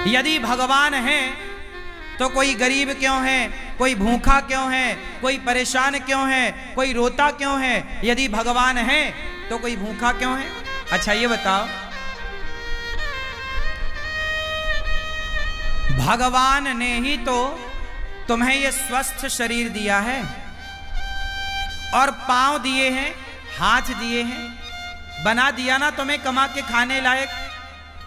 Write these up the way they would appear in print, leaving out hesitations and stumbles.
यदि भगवान है तो कोई गरीब क्यों है, कोई भूखा क्यों है, कोई परेशान क्यों है, कोई रोता क्यों है? यदि भगवान है तो कोई भूखा क्यों है? अच्छा ये बताओ, भगवान ने ही तो तुम्हें ये स्वस्थ शरीर दिया है और पांव दिए हैं, हाथ दिए हैं, बना दिया ना तुम्हें कमा के खाने लायक।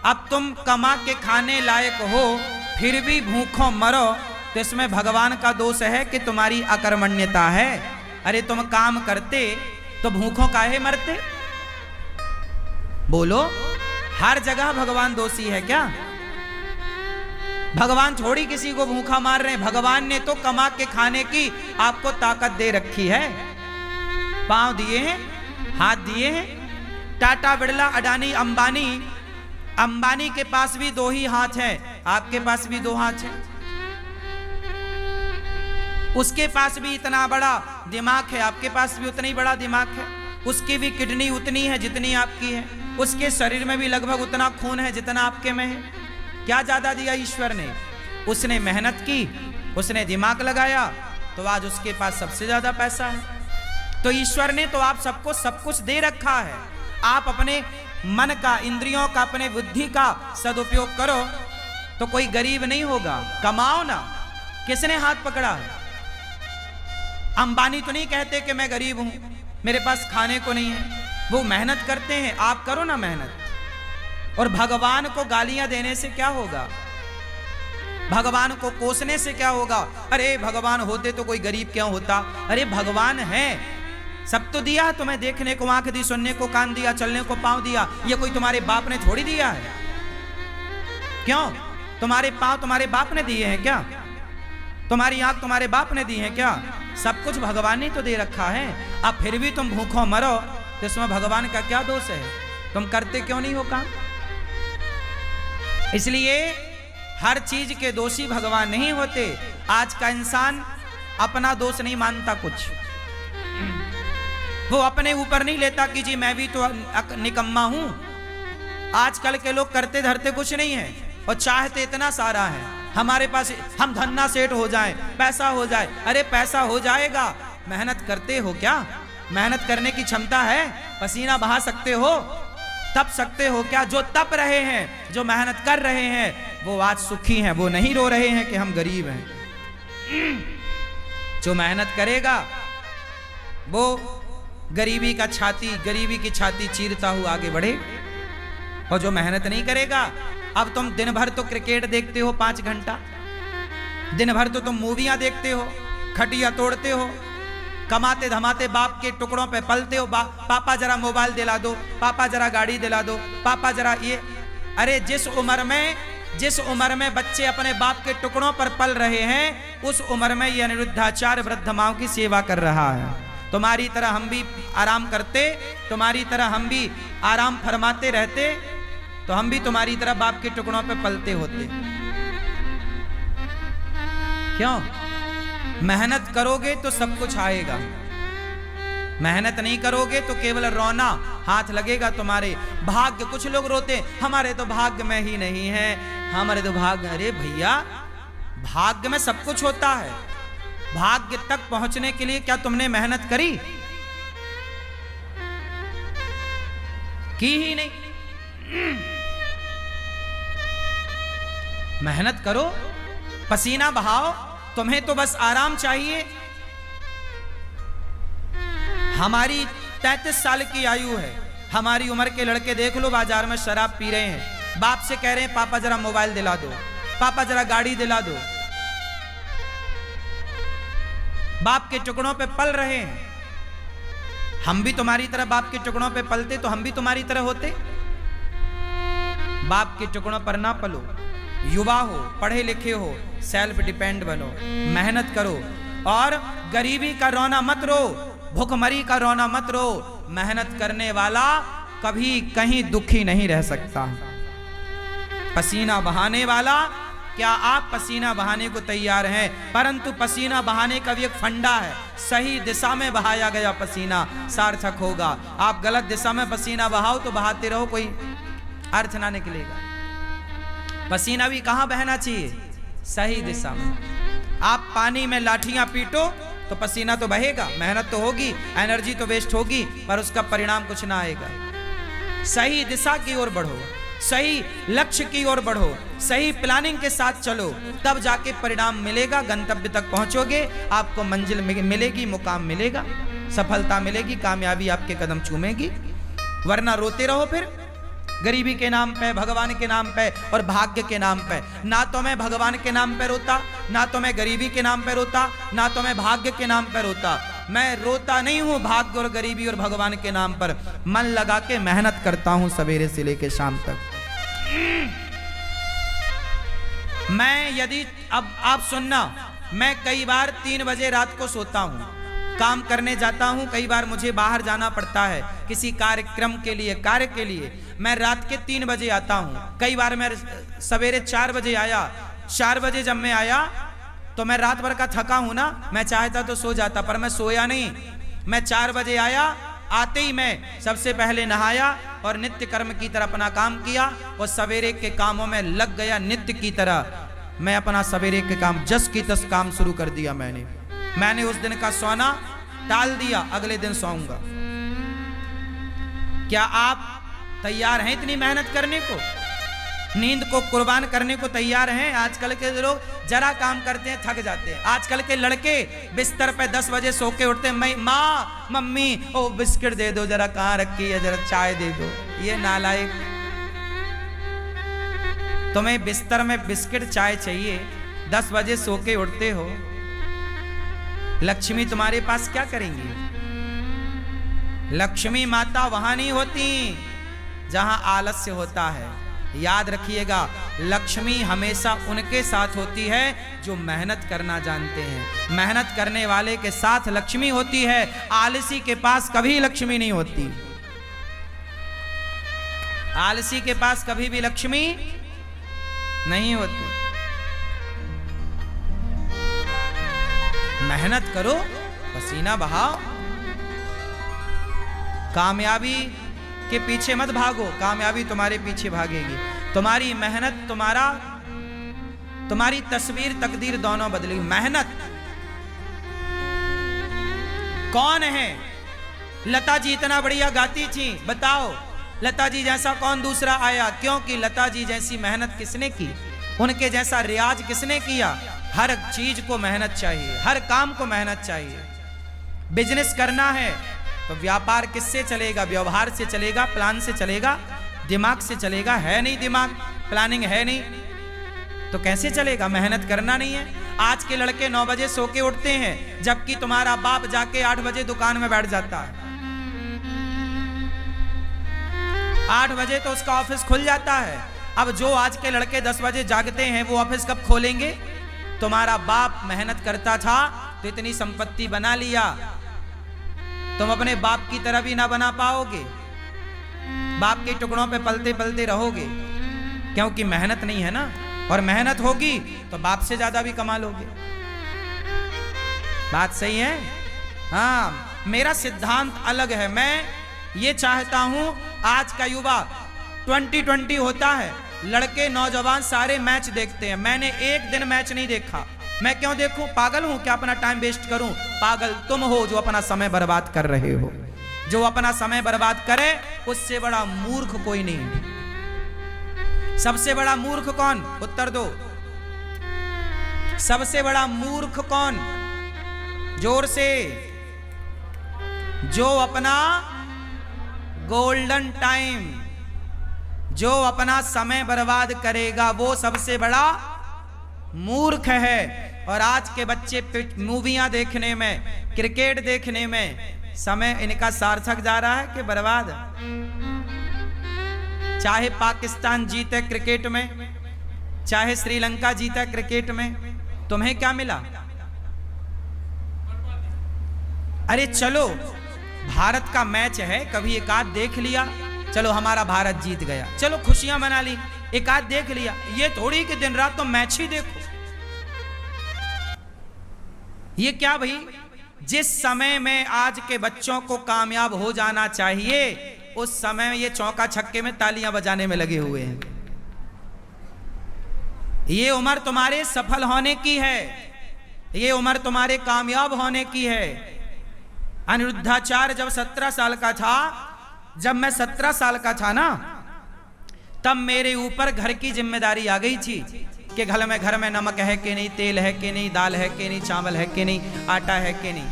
अब तुम कमा के खाने लायक हो फिर भी भूखों मरो तो इसमें भगवान का दोष है कि तुम्हारी अकर्मण्यता है। अरे तुम काम करते तो भूखों काहे मरते? बोलो, हर जगह भगवान दोषी है क्या? भगवान थोड़ी किसी को भूखा मार रहे हैं। भगवान ने तो कमा के खाने की आपको ताकत दे रखी है। पांव दिए हैं, हाथ दिए हैं। टाटा, बिड़ला, अडानी, अंबानी के पास भी दो ही हाथ है, आपके पास भी दो हाथ है। उसके पास भी इतना बड़ा दिमाग है, आपके पास भी उतना ही बड़ा दिमाग है। उसकी भी किडनी उतनी है जितनी आपकी है। उसके शरीर में भी लगभग उतना खून है जितना आपके में है। क्या ज्यादा दिया ईश्वर ने? उसने मेहनत की, उसने दिमाग लगाया, तो आज उसके पास सबसे ज्यादा पैसा है। तो ईश्वर ने तो आप सबको सब कुछ दे रखा है। आप अपने मन का, इंद्रियों का, अपने बुद्धि का सदुपयोग करो तो कोई गरीब नहीं होगा। कमाओ ना। किसने हाथ पकड़ा है? अंबानी तो नहीं कहते कि मैं गरीब हूं, मेरे पास खाने को नहीं है। वो मेहनत करते हैं, आप करो ना मेहनत। और भगवान को गालियां देने से क्या होगा? भगवान को कोसने से क्या होगा? अरे भगवान होते तो कोई गरीब क्यों होता? अरे भगवान है, सब तो दिया तुम्हें। देखने को आंख दी, सुनने को कान दिया, चलने को पांव दिया। ये कोई तुम्हारे बाप ने थोड़ी दिया है। क्यों? तुम्हारे पांव तुम्हारे बाप ने दिए हैं क्या? तुम्हारी आंख तुम्हारे बाप ने दी है क्या? सब कुछ भगवान ने तो दे रखा है। अब फिर भी तुम भूखों मरो तो इसमें भगवान का क्या दोष है? तुम करते क्यों नहीं हो काम? इसलिए हर चीज के दोषी भगवान नहीं होते। आज का इंसान अपना दोष नहीं मानता कुछ। वो अपने ऊपर नहीं लेता कि जी मैं भी तो निकम्मा हूं। आजकल के लोग करते धरते कुछ नहीं है और चाहते इतना सारा है। हमारे पास हम धन्ना सेठ हो जाएं, पैसा हो जाए। अरे पैसा हो जाएगा, मेहनत करते हो क्या? मेहनत करने की क्षमता है? पसीना बहा सकते हो? तप सकते हो क्या? जो तप रहे हैं, जो मेहनत कर रहे हैं, वो आज सुखी हैं। वो नहीं रो रहे हैं कि हम गरीब हैं। जो मेहनत करेगा वो गरीबी की छाती चीरता हुआ आगे बढ़े। और जो मेहनत नहीं करेगा, अब तुम दिन भर तो क्रिकेट देखते हो 5 घंटा, दिन भर तो तुम मूवियां देखते हो, खटिया तोड़ते हो, कमाते धमाते बाप के टुकड़ों पे पलते हो। पापा जरा मोबाइल दिला दो, पापा जरा गाड़ी दिला दो, पापा जरा ये। अरे जिस उम्र में बच्चे अपने बाप के टुकड़ों पर पल रहे हैं, उस उम्र में ये अनिरुद्धाचार्य वृद्ध माओं की सेवा कर रहा है। तुम्हारी तरह हम भी आराम करते, तुम्हारी तरह हम भी आराम फरमाते रहते, तो हम भी तुम्हारी तरह बाप के टुकड़ों पे पलते होते। क्यों? मेहनत करोगे तो सब कुछ आएगा। मेहनत नहीं करोगे तो केवल रोना हाथ लगेगा तुम्हारे। भाग्य, कुछ लोग रोते हमारे तो भाग्य में ही नहीं है, हमारे तो भाग्य। अरे भैया, भाग्य में सब कुछ होता है। भाग्य तक पहुंचने के लिए क्या तुमने मेहनत करी? की ही नहीं। मेहनत करो, पसीना बहाओ। तुम्हें तो बस आराम चाहिए। हमारी 33 साल की आयु है। हमारी उम्र के लड़के देख लो, बाजार में शराब पी रहे हैं, बाप से कह रहे हैं पापा जरा मोबाइल दिला दो, पापा जरा गाड़ी दिला दो। बाप के टुकड़ों पे पल रहे हैं। हम भी तुम्हारी तरह बाप के टुकड़ों पे पलते तो हम भी तुम्हारी तरह होते। बाप के टुकड़ों पर ना पलो। युवा हो, पढ़े लिखे हो, सेल्फ डिपेंड बनो, मेहनत करो और गरीबी का रोना मत रो, भूखमरी का रोना मत रो। मेहनत करने वाला कभी कहीं दुखी नहीं रह सकता। पसीना बहाने वाला, क्या आप पसीना बहाने को तैयार हैं? परंतु पसीना बहाने का भी एक फंडा है। सही दिशा में बहाया गया पसीना सार्थक होगा। आप गलत दिशा में पसीना बहाओ तो बहाते रहो, कोई अर्थ ना निकलेगा। पसीना भी कहाँ बहना चाहिए? सही दिशा में। आप पानी में लाठियां पीटो तो पसीना तो बहेगा, मेहनत तो होगी, एनर्जी तो वेस्ट होगी, पर उसका परिणाम कुछ ना आएगा। सही दिशा की ओर बढ़ो, सही लक्ष्य की ओर बढ़ो, सही प्लानिंग के साथ चलो, तब जाके परिणाम मिलेगा, गंतव्य तक पहुंचोगे, आपको मंजिल मिलेगी, मुकाम मिलेगा, सफलता मिलेगी, कामयाबी आपके कदम चूमेगी। वरना रोते रहो फिर गरीबी के नाम पे, भगवान के नाम पे और भाग्य के नाम पे। ना तो मैं भगवान के नाम पे रोता, ना तो मैं गरीबी के नाम पे रोता, ना तो मैं भाग्य के नाम पे रोता। मैं रोता नहीं हूं भाग्य और गरीबी और भगवान के नाम पर, मन लगा के मेहनत करता हूं सवेरे से लेके शाम तक। मैं यदि अब आप सुनना, मैं कई बार 3 बजे रात को सोता हूं, काम करने जाता हूं, कई बार मुझे बाहर जाना पड़ता है किसी कार्यक्रम के लिए, कार्य के लिए, मैं रात के 3 बजे आता हूं। कई बार मैं सवेरे 4 बजे आया, 4 बजे जब मैं आया तो मैं रात भर का थका हूं ना, मैं चाहता तो सो जाता, पर मैं सोया नहीं। मैं 4 बजे आया, आते ही मैं सबसे पहले नहाया और नित्य कर्म की तरह अपना काम किया और सवेरे के कामों में लग गया। नित्य की तरह मैं अपना सवेरे के काम जस की तस काम शुरू कर दिया। मैंने उस दिन का सोना टाल दिया, अगले दिन सोऊंगा। क्या आप तैयार हैं इतनी मेहनत करने को, नींद को कुर्बान करने को तैयार हैं? आजकल के लोग जरा काम करते हैं थक जाते हैं। आजकल के लड़के बिस्तर पे 10 बजे सो के उठते हैं, माँ मम्मी ओ बिस्किट दे दो, जरा कहाँ रखी है, जरा चाय दे दो। ये नालायक, तुम्हें बिस्तर में बिस्किट चाय चाहिए, 10 बजे सो के उठते हो। लक्ष्मी तुम्हारे पास क्या करेंगी? लक्ष्मी माता वहां नहीं होती जहां आलस्य होता है। याद रखिएगा, लक्ष्मी हमेशा उनके साथ होती है जो मेहनत करना जानते हैं। मेहनत करने वाले के साथ लक्ष्मी होती है, आलसी के पास कभी लक्ष्मी नहीं होती। आलसी के पास कभी भी लक्ष्मी नहीं होती। मेहनत करो, पसीना बहाओ, कामयाबी के पीछे मत भागो, कामयाबी तुम्हारे पीछे भागेगी। तुम्हारी मेहनत तुम्हारी तस्वीर तकदीर दोनों बदलेगी। मेहनत कौन है? लता जी इतना बढ़िया गाती थी, बताओ लता जी जैसा कौन दूसरा आया? क्योंकि लता जी जैसी मेहनत किसने की, उनके जैसा रियाज किसने किया? हर चीज को मेहनत चाहिए, हर काम को मेहनत चाहिए। बिजनेस करना है तो व्यापार किससे चलेगा? व्यवहार से चलेगा, प्लान से चलेगा, दिमाग से चलेगा। है नहीं दिमाग, प्लानिंग है नहीं, तो कैसे चलेगा? मेहनत करना नहीं है। आज के लड़के 9 बजे सो के उठते हैं, जबकि तुम्हारा बाप जाके 8 बजे दुकान में बैठ जाता है। 8 बजे तो उसका ऑफिस खुल जाता है। अब जो आज के लड़के 10 बजे जागते हैं, वो ऑफिस कब खोलेंगे? तुम्हारा बाप मेहनत करता था तो इतनी संपत्ति बना लिया, तुम अपने बाप की तरह भी ना बना पाओगे। बाप के टुकड़ों पे पलते पलते रहोगे, क्योंकि मेहनत नहीं है ना। और मेहनत होगी तो बाप से ज्यादा भी कमा लोगे। बात सही है? हाँ, मेरा सिद्धांत अलग है। मैं ये चाहता हूं, आज का युवा 2020 होता है, लड़के नौजवान सारे मैच देखते हैं। मैंने एक दिन मैच नहीं देखा। मैं क्यों देखूं? पागल हूं क्या अपना टाइम वेस्ट करूं? पागल तुम हो जो अपना समय बर्बाद कर रहे हो। जो अपना समय बर्बाद करे उससे बड़ा मूर्ख कोई नहीं। सबसे बड़ा मूर्ख कौन? उत्तर दो। सबसे बड़ा मूर्ख कौन? जोर से। जो अपना गोल्डन टाइम, जो अपना समय बर्बाद करेगा, वो सबसे बड़ा मूर्ख है। और आज के बच्चे मूवियां देखने में, क्रिकेट देखने में समय इनका सार्थक जा रहा है कि बर्बाद? चाहे पाकिस्तान जीते क्रिकेट में, चाहे श्रीलंका जीता क्रिकेट में, तुम्हें क्या मिला? अरे चलो, भारत का मैच है, कभी एक आध देख लिया, चलो हमारा भारत जीत गया, चलो खुशियां मना ली, एक आध देख लिया। ये थोड़ी कि दिन रात तो मैच ही देखो। ये क्या भाई? जिस समय में आज के बच्चों को कामयाब हो जाना चाहिए, उस समय ये चौका छक्के में तालियां बजाने में लगे हुए हैं। ये उम्र तुम्हारे सफल होने की है, ये उम्र तुम्हारे कामयाब होने की है। अनिरुद्धाचार्य जब 17 साल का था, जब मैं 17 साल का था ना, तब मेरे ऊपर घर की जिम्मेदारी आ गई थी कि घर में नमक है कि नहीं, तेल है कि नहीं, दाल है कि नहीं, चावल है कि नहीं, आटा है कि नहीं।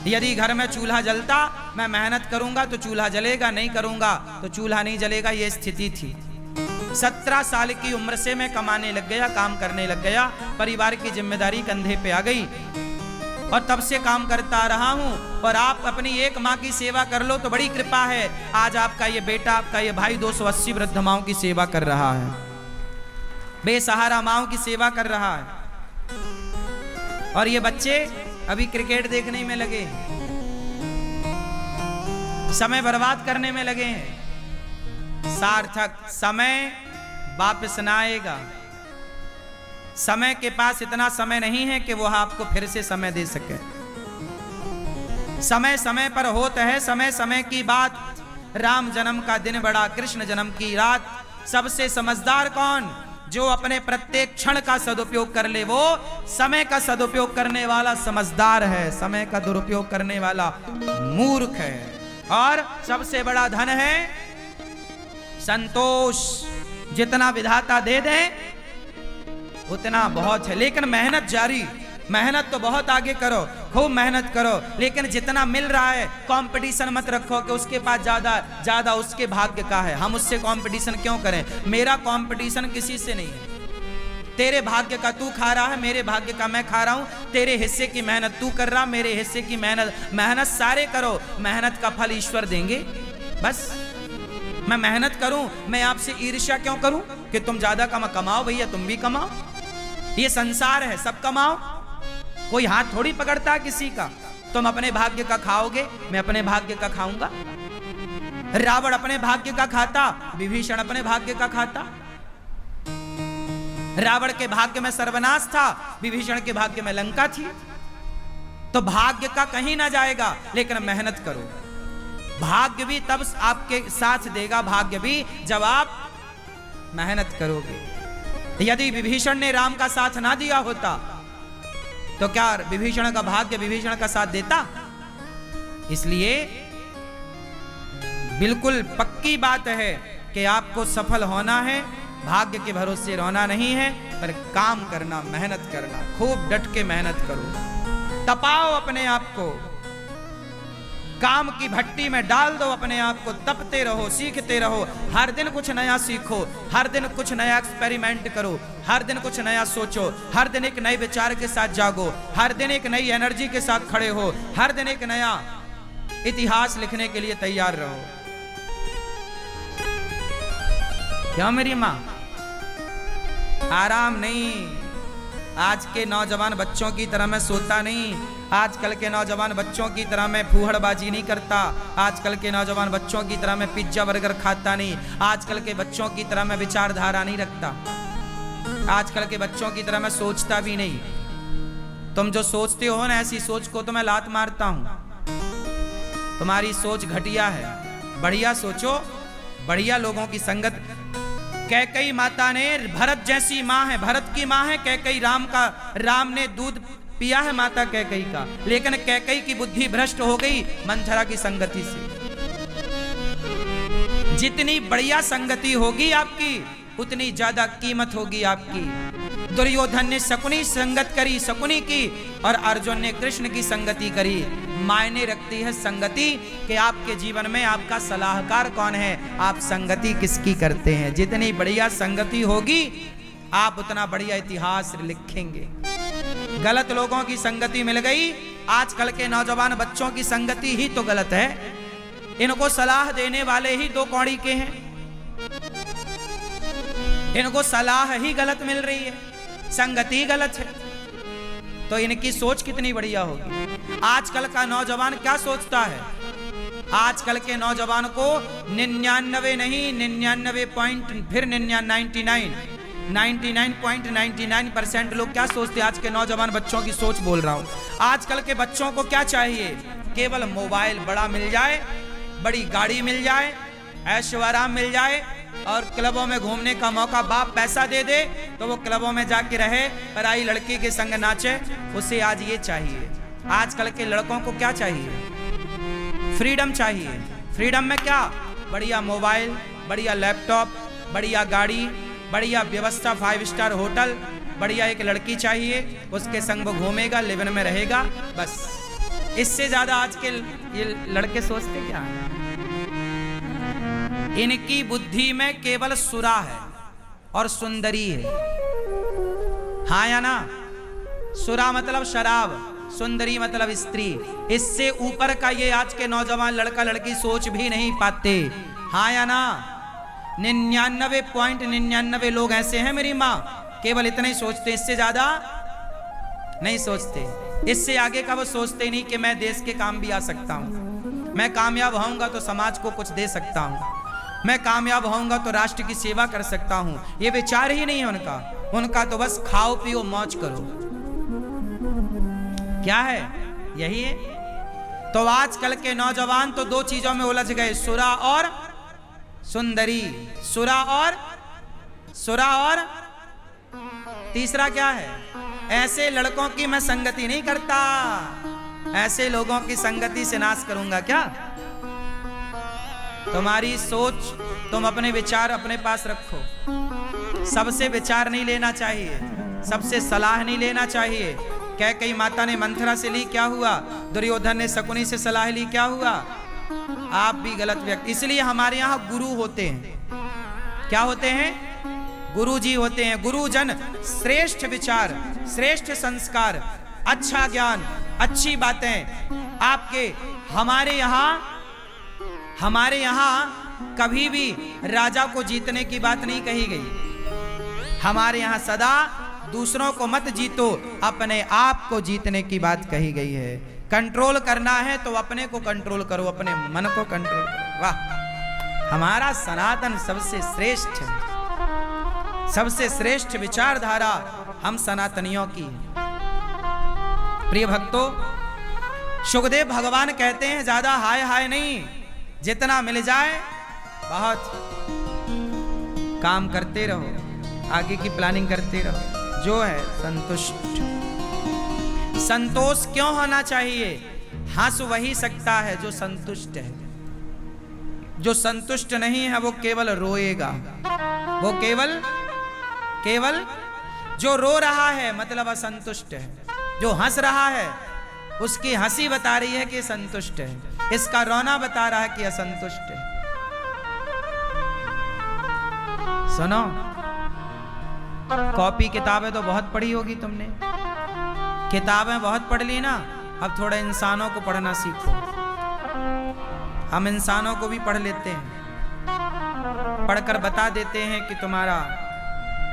यदि घर में चूल्हा जलता, मैं मेहनत करूंगा तो चूल्हा जलेगा, नहीं करूंगा तो चूल्हा नहीं जलेगा, ये स्थिति थी। 17 साल की उम्र से मैं कमाने लग गया, काम करने लग गया, परिवार की जिम्मेदारी कंधे पे आ गई और तब से काम करता रहा हूं। और आप अपनी एक माँ की सेवा कर लो तो बड़ी कृपा है। आज आपका ये बेटा, आपका ये भाई 280 वृद्ध माओं की सेवा कर रहा है, बेसहारा माओं की सेवा कर रहा है। और ये बच्चे अभी क्रिकेट देखने में लगे, समय बर्बाद करने में लगे हैं। सार्थक समय वापस ना आएगा। समय के पास इतना समय नहीं है कि वह आपको फिर से समय दे सके। समय समय पर होता है, समय समय की बात। राम जन्म का दिन बड़ा, कृष्ण जन्म की रात। सबसे समझदार कौन? जो अपने प्रत्येक क्षण का सदुपयोग कर ले, वो समय का सदुपयोग करने वाला समझदार है। समय का दुरुपयोग करने वाला मूर्ख है। और सबसे बड़ा धन है संतोष। जितना विधाता दे दे उतना बहुत है, लेकिन मेहनत जारी। मेहनत तो बहुत आगे करो, खूब मेहनत करो, लेकिन जितना मिल रहा है कंपटीशन मत रखो कि उसके पास ज्यादा उसके भाग्य का है, हम उससे कंपटीशन क्यों करें। मेरा कंपटीशन किसी से नहीं है। तेरे भाग्य का तू खा रहा है, मेरे भाग्य का मैं खा रहा हूं। तेरे हिस्से की मेहनत तू कर रहा, मेरे हिस्से की मेहनत सारे करो। मेहनत का फल ईश्वर देंगे। बस मैं मेहनत करूं, मैं आपसे ईर्ष्या क्यों करूं कि तुम ज्यादा कमाओ। भैया तुम भी कमाओ, ये संसार है, सब कमाओ। कोई हाथ थोड़ी पकड़ता किसी का। तुम अपने भाग्य का खाओगे, मैं अपने भाग्य का खाऊंगा। रावण अपने भाग्य का खाता, विभीषण अपने भाग्य का खाता। रावण के भाग्य में सर्वनाश था, विभीषण के भाग्य में लंका थी। तो भाग्य का कहीं ना जाएगा, लेकिन मेहनत करो। भाग्य भी तब आपके साथ देगा, भाग्य भी जब आप मेहनत करोगे। यदि विभीषण ने राम का साथ ना दिया होता तो क्या विभीषण का भाग्य विभीषण का साथ देता? इसलिए बिल्कुल पक्की बात है कि आपको सफल होना है, भाग्य के भरोसे रहना नहीं है, पर काम करना, मेहनत करना, खूब डट के मेहनत करो। तपाओ अपने आप को, काम की भट्टी में डाल दो अपने आप को, तपते रहो, सीखते रहो। हर दिन कुछ नया सीखो, हर दिन कुछ नया एक्सपेरिमेंट करो, हर दिन कुछ नया सोचो, हर दिन एक नए विचार के साथ जागो, हर दिन एक नई एनर्जी के साथ खड़े हो, हर दिन एक नया इतिहास लिखने के लिए तैयार रहो। क्यों मेरी मां? आराम नहीं। आज के नौजवान बच्चों की तरह मैं सोता नहीं, आजकल के नौजवान बच्चों की तरह मैं फूहड़बाजी नहीं करता, आजकल के नौजवान बच्चों की तरह मैं पिज्जा बर्गर खाता नहीं, आजकल के बच्चों की तरह मैं विचारधारा नहीं रखता, आजकल के बच्चों की तरह मैं सोचता भी नहीं। तुम जो सोचते हो ना, ऐसी सोच को तो मैं लात मारता हूं। तुम्हारी सोच घटिया है, बढ़िया सोचो, बढ़िया लोगों की संगत। कैकई माता ने, भरत जैसी माँ है, भरत की माँ है कैकई, राम ने दूध पिया है माता कैकई का, लेकिन कैकई की बुद्धि भ्रष्ट हो गई मंथरा की संगति से। जितनी बढ़िया संगति होगी आपकी, उतनी ज्यादा कीमत होगी आपकी। दुर्योधन ने शकुनी संगत करी, शकुनी की, और अर्जुन ने कृष्ण की संगति करी। मायने रखती है संगति कि आपके जीवन में आपका सलाहकार कौन है, आप संगति किसकी करते हैं। जितनी बढ़िया संगति होगी, आप उतना बढ़िया इतिहास लिखेंगे। गलत लोगों की संगति मिल गई। आजकल के नौजवान बच्चों की संगति ही तो गलत है। इनको सलाह देने वाले ही दो कौड़ी के हैं, इनको सलाह ही गलत मिल रही है, संगति गलत है। तो इनकी सोच कितनी बढ़िया होगी। आजकल का नौजवान क्या सोचता है? आजकल के नौजवान को 99 नहीं, 99 पॉइंट, फिर 99.99% लोग क्या सोचते हैं? आज के नौजवान बच्चों की सोच बोल रहा हूं। आजकल के बच्चों को क्या चाहिए? केवल मोबाइल बड़ा मिल जाए, बड़ी गाड़ी मिल जाए, ऐशो आराम मिल जाए, और क्लबों में घूमने का मौका बाप पैसा दे दे तो वो क्लबों में जाके रहे, पराई लड़की के संग नाचे। उसे आज ये चाहिए। आजकल के लड़कों को क्या चाहिए? फ्रीडम चाहिए। फ्रीडम में क्या? बढ़िया मोबाइल, बढ़िया लैपटॉप, बढ़िया गाड़ी, बढ़िया व्यवस्था, 5 स्टार होटल, बढ़िया एक लड़की चाहिए, उसके संग वो घूमेगा, लिव-इन में रहेगा, बस। इससे ज्यादा आज के ये लड़के सोचते क्या है? इनकी बुद्धि में केवल सुरा है और सुंदरी है। हाँ या ना? सुरा मतलब शराब, सुंदरी मतलब स्त्री। इससे ऊपर का ये आज के नौजवान लड़का लड़की सोच भी नहीं पाते। हाँ या ना? 99.99 लोग ऐसे हैं मेरी माँ, केवल इतना ही सोचते, इससे ज्यादा नहीं सोचते। इससे आगे का वो सोचते ही नहीं कि मैं देश के काम भी आ सकता हूँ, मैं कामयाब होऊंगा तो समाज को कुछ दे सकता हूँ, मैं कामयाब होऊंगा तो राष्ट्र की सेवा कर सकता हूँ। ये विचार ही नहीं है उनका। उनका तो बस खाओ पियो मौज करो। क्या है? यही है। तो आजकल के नौजवान तो 2 चीजों में उलझ गए, सुरा और सुंदरी। सुरा और तीसरा क्या है? ऐसे लड़कों की मैं संगति नहीं करता, ऐसे लोगों की संगति से नाश करूंगा क्या? तुम्हारी सोच, तुम अपने विचार अपने पास रखो। सबसे विचार नहीं लेना चाहिए, सबसे सलाह नहीं लेना चाहिए। कैकेयी माता ने मंथरा से ली, क्या हुआ? दुर्योधन ने शकुनी से सलाह ली, क्या हुआ? आप भी गलत व्यक्ति। इसलिए हमारे यहाँ गुरु होते हैं। क्या होते हैं? गुरु जी होते हैं। गुरुजन श्रेष्ठ विचार, श्रेष्ठ संस्कार, अच्छा ज्ञान, अच्छी बातें आपके। हमारे यहाँ कभी भी राजा को जीतने की बात नहीं कही गई। हमारे यहाँ सदा दूसरों को मत जीतो, अपने आप को जीतने की बात कही गई है। कंट्रोल करना है तो अपने को कंट्रोल करो, अपने मन को कंट्रोल करो। वाह, हमारा सनातन सबसे श्रेष्ठ है, सबसे श्रेष्ठ विचारधारा हम सनातनियों की है। प्रिय भक्तों, सुखदेव भगवान कहते हैं ज्यादा हाय हाय नहीं, जितना मिल जाए बहुत। काम करते रहो, आगे की प्लानिंग करते रहो, जो है संतुष्ट। संतोष क्यों होना चाहिए? हंस वही सकता है जो संतुष्ट है। जो संतुष्ट नहीं है वो केवल रोएगा। वो केवल जो रो रहा है मतलब असंतुष्ट है। जो हंस रहा है उसकी हंसी बता रही है कि संतुष्ट है, इसका रोना बता रहा है कि असंतुष्ट है। सुनो, कॉपी किताबें तो बहुत पढ़ी होगी तुमने, किताबें बहुत पढ़ ली ना, अब थोड़ा इंसानों को पढ़ना सीखो। हम इंसानों को भी पढ़ लेते हैं, पढ़कर बता देते हैं कि तुम्हारा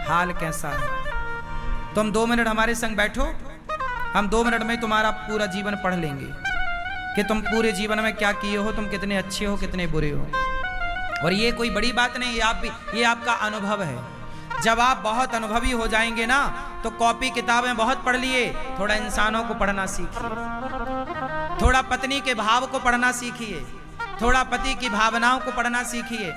हाल कैसा है। तुम 2 मिनट हमारे संग बैठो, हम 2 मिनट में तुम्हारा पूरा जीवन पढ़ लेंगे कि तुम पूरे जीवन में क्या किए हो, तुम कितने अच्छे हो, कितने बुरे हो। और ये कोई बड़ी बात नहीं, ये आपका अनुभव है। जब आप बहुत अनुभवी हो जाएंगे ना, तो कॉपी किताबें बहुत पढ़ लिए, थोड़ा इंसानों को पढ़ना सीखिए, थोड़ा पत्नी के भाव को पढ़ना सीखिए, थोड़ा पति की भावनाओं को पढ़ना सीखिए,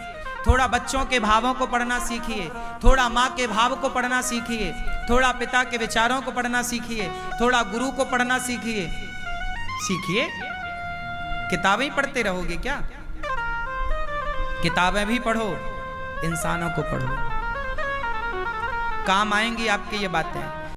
थोड़ा बच्चों के भावों को पढ़ना सीखिए, थोड़ा माँ के भाव को पढ़ना सीखिए, थोड़ा पिता के विचारों को पढ़ना सीखिए, थोड़ा गुरु को पढ़ना सीखिए। किताबें ही पढ़ते रहोगे क्या? किताबें भी पढ़ो, इंसानों को पढ़ो, काम आएंगी आपकी ये बातें।